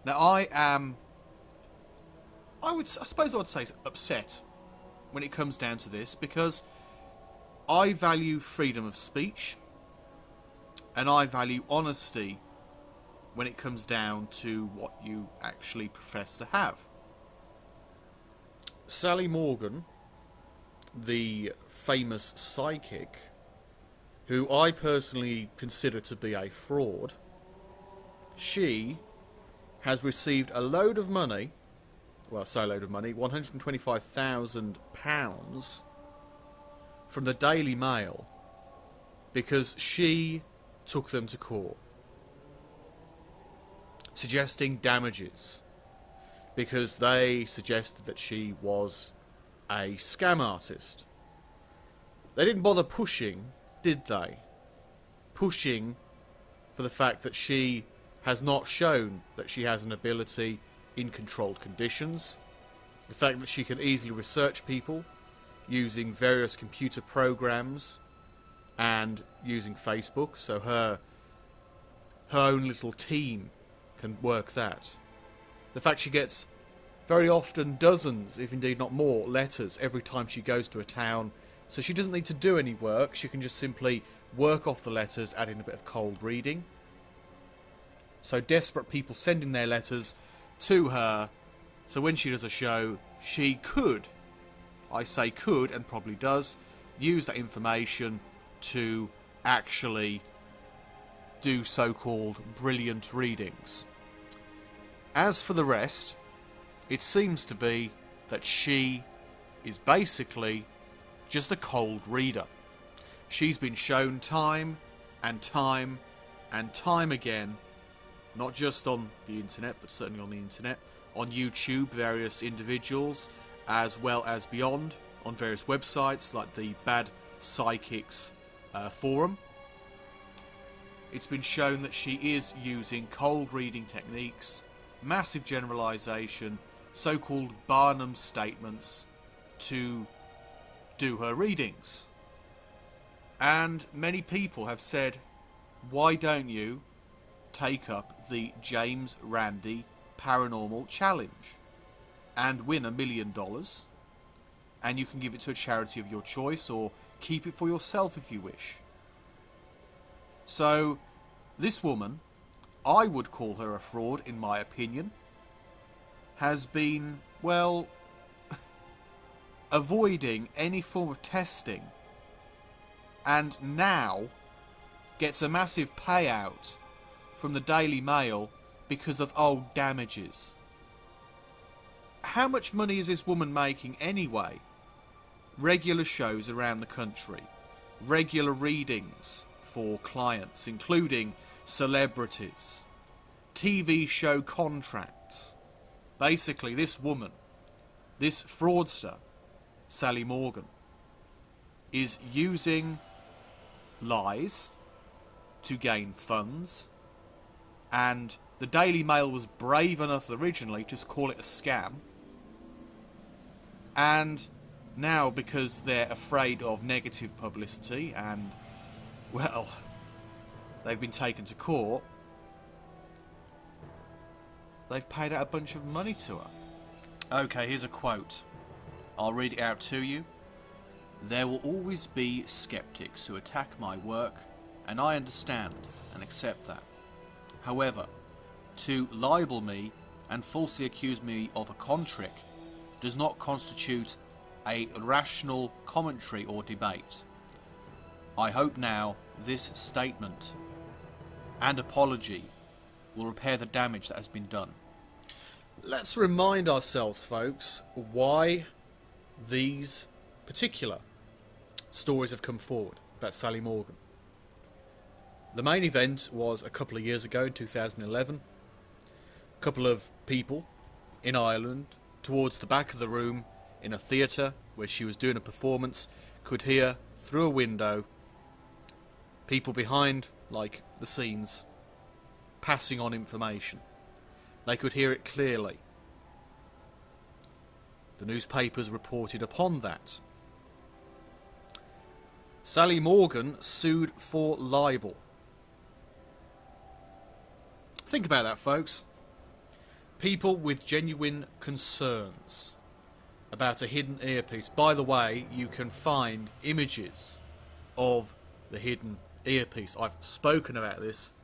Now, I suppose I would say upset when it comes down to this, because I value freedom of speech and I value honesty when it comes down to what you actually profess to have. Sally Morgan, the famous psychic, who I personally consider to be a fraud, she has received a load of money, well, so load of money, £125,000 from the Daily Mail because she took them to court, suggesting damages because they suggested that she was a scam artist. They didn't bother pushing, did they? Pushing for the fact that she has not shown that she has an ability in controlled conditions, the fact that she can easily research people using various computer programs and using Facebook, so her own little team can work that. The fact she gets very often dozens, if indeed not more, letters every time she goes to a town, so she doesn't need to do any work, she can just simply work off the letters, add in a bit of cold reading. So desperate people sending their letters to her, so when she does a show, she could, I say could, and probably does, use that information to actually do so-called brilliant readings. As for the rest, it seems to be that she is basically just a cold reader. She's been shown time and time and time again, not just on the internet, but certainly on the internet, on YouTube, various individuals, as well as beyond, on various websites like the Bad Psychics forum. It's been shown that she is using cold reading techniques, massive generalization, so-called Barnum statements to do her readings. And many people have said, why don't you take up the James Randi Paranormal Challenge and win $1 million, and you can give it to a charity of your choice or keep it for yourself if you wish. So this woman, I would call her a fraud in my opinion, has been, well, avoiding any form of testing, and now gets a massive payout from the Daily Mail because of old damages. How much money is this woman making anyway? Regular shows around the country, regular readings for clients, including celebrities, TV show contracts. Basically, this woman, this fraudster, Sally Morgan, is using lies to gain funds, and the Daily Mail was brave enough originally to just call it a scam, and now because they're afraid of negative publicity and, well, they've been taken to court, they've paid out a bunch of money to her. Okay, here's a quote. I'll read it out to you. There will always be skeptics who attack my work, and I understand and accept that. However, to libel me and falsely accuse me of a con trick does not constitute a rational commentary or debate. I hope now this statement and apology will repair the damage that has been done. Let's remind ourselves, folks, why these particular stories have come forward about Sally Morgan. The main event was a couple of years ago in 2011. A couple of people in Ireland, towards the back of the room in a theatre where she was doing a performance, could hear through a window people behind, like, the scenes passing on information. They could hear it clearly. The newspapers reported upon that. Sally Morgan sued for libel. Think about that, folks. people with genuine concerns about a hidden earpiece. By the way, you can find images of the hidden earpiece. I've spoken about this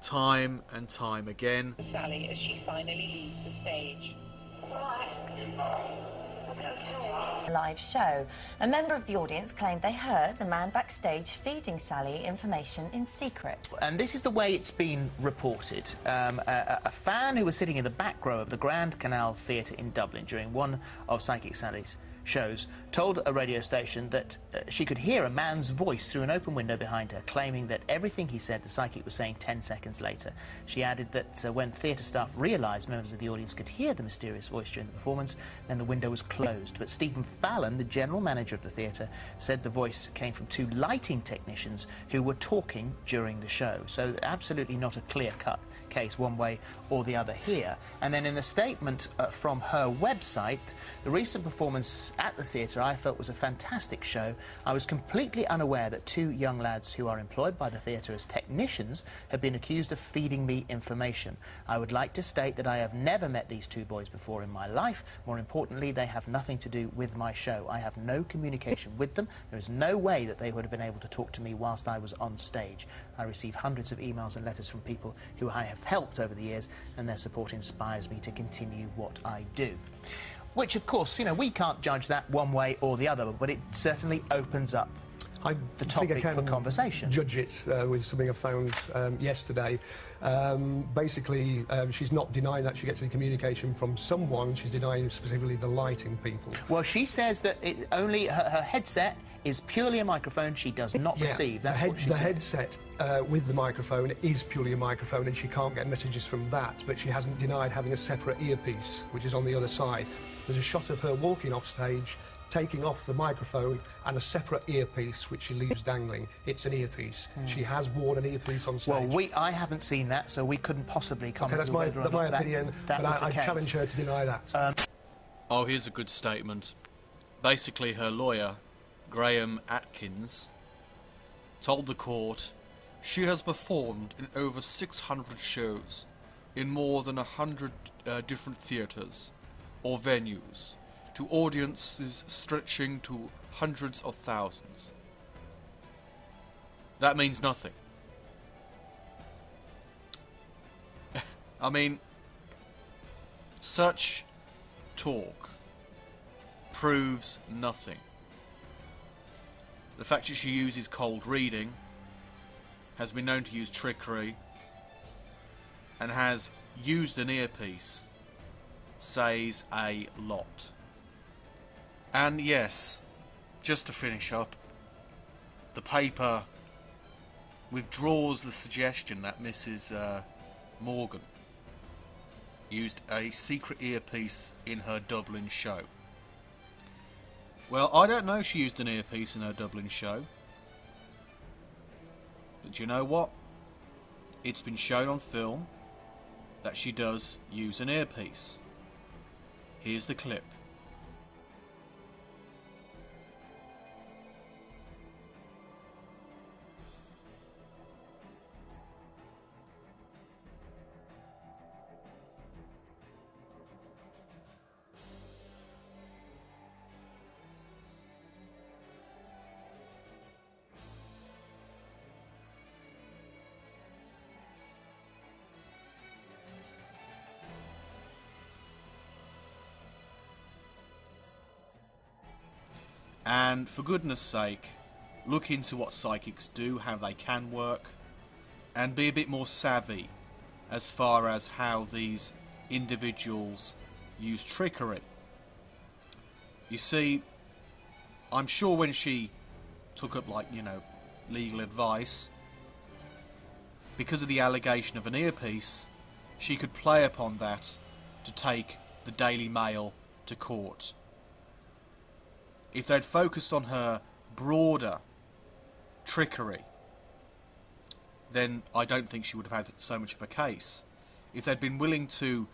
time and time again. Sally as she finally leaves the stage. Live show. A member of the audience claimed they heard a man backstage feeding Sally information in secret. And this is the way it's been reported. A fan who was sitting in the back row of the Grand Canal Theatre in Dublin during one of Psychic Sally's shows told a radio station that she could hear a man's voice through an open window behind her, claiming that everything he said the psychic was saying 10 seconds later. She added that when theatre staff realised members of the audience could hear the mysterious voice during the performance, then the window was closed. But Stephen Fallon, the general manager of the theatre, said the voice came from 2 lighting technicians who were talking during the show. So absolutely not a clear-cut case one way or the other here. And then in a statement from her website, the recent performance at the theatre I felt was a fantastic show. I was completely unaware that 2 young lads who are employed by the theatre as technicians had been accused of feeding me information. I would like to state that I have never met these 2 boys before in my life. More importantly, they have nothing to do with my show. I have no communication with them. There is no way that they would have been able to talk to me whilst I was on stage. I receive hundreds of emails and letters from people who I have helped over the years, and their support inspires me to continue what I do. Which, of course, you know, we can't judge that one way or the other, but it certainly opens up the topic for conversation. Judge it with something I found yesterday. Basically, she's not denying that she gets any communication from someone. She's denying specifically the lighting people. Well, she says that only her headset is purely a microphone. She does not receive. That's what she said. The headset with the microphone is purely a microphone, and she can't get messages from that, but she hasn't denied having a separate earpiece, which is on the other side. There's a shot of her walking off stage, taking off the microphone and a separate earpiece which she leaves dangling. It's an earpiece. She has worn an earpiece on stage. Well, I haven't seen that, so we couldn't possibly comment. Okay, that's my opinion, but I challenge her to deny that. Oh, here's a good statement. Basically, her lawyer, Graham Atkins, told the court she has performed in over 600 shows in more than 100 different theatres or venues, to audiences stretching to hundreds of thousands. That means nothing. I mean, such talk proves nothing. The fact that she uses cold reading, has been known to use trickery, and has used an earpiece says a lot. And yes, just to finish up, the paper withdraws the suggestion that Mrs. Morgan used a secret earpiece in her Dublin show. Well, I don't know if she used an earpiece in her Dublin show, but you know what? It's been shown on film that she does use an earpiece. Here's the clip. And for goodness sake, look into what psychics do, how they can work, and be a bit more savvy as far as how these individuals use trickery. You see, I'm sure when she took up, like, you know, legal advice, because of the allegation of an earpiece, she could play upon that to take the Daily Mail to court. If they'd focused on her broader trickery, then I don't think she would have had so much of a case. If they'd been willing to,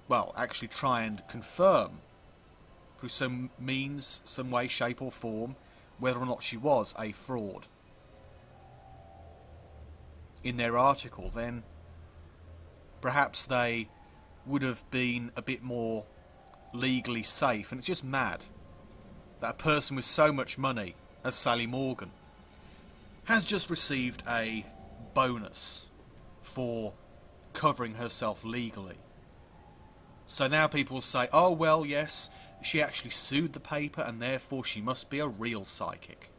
well, actually try and confirm through some means, some way, shape or form, whether or not she was a fraud in their article, then perhaps they would have been a bit more legally safe. And it's just mad that a person with so much money as Sally Morgan has just received a bonus for covering herself legally. So now people say, oh well, yes, she actually sued the paper and therefore she must be a real psychic.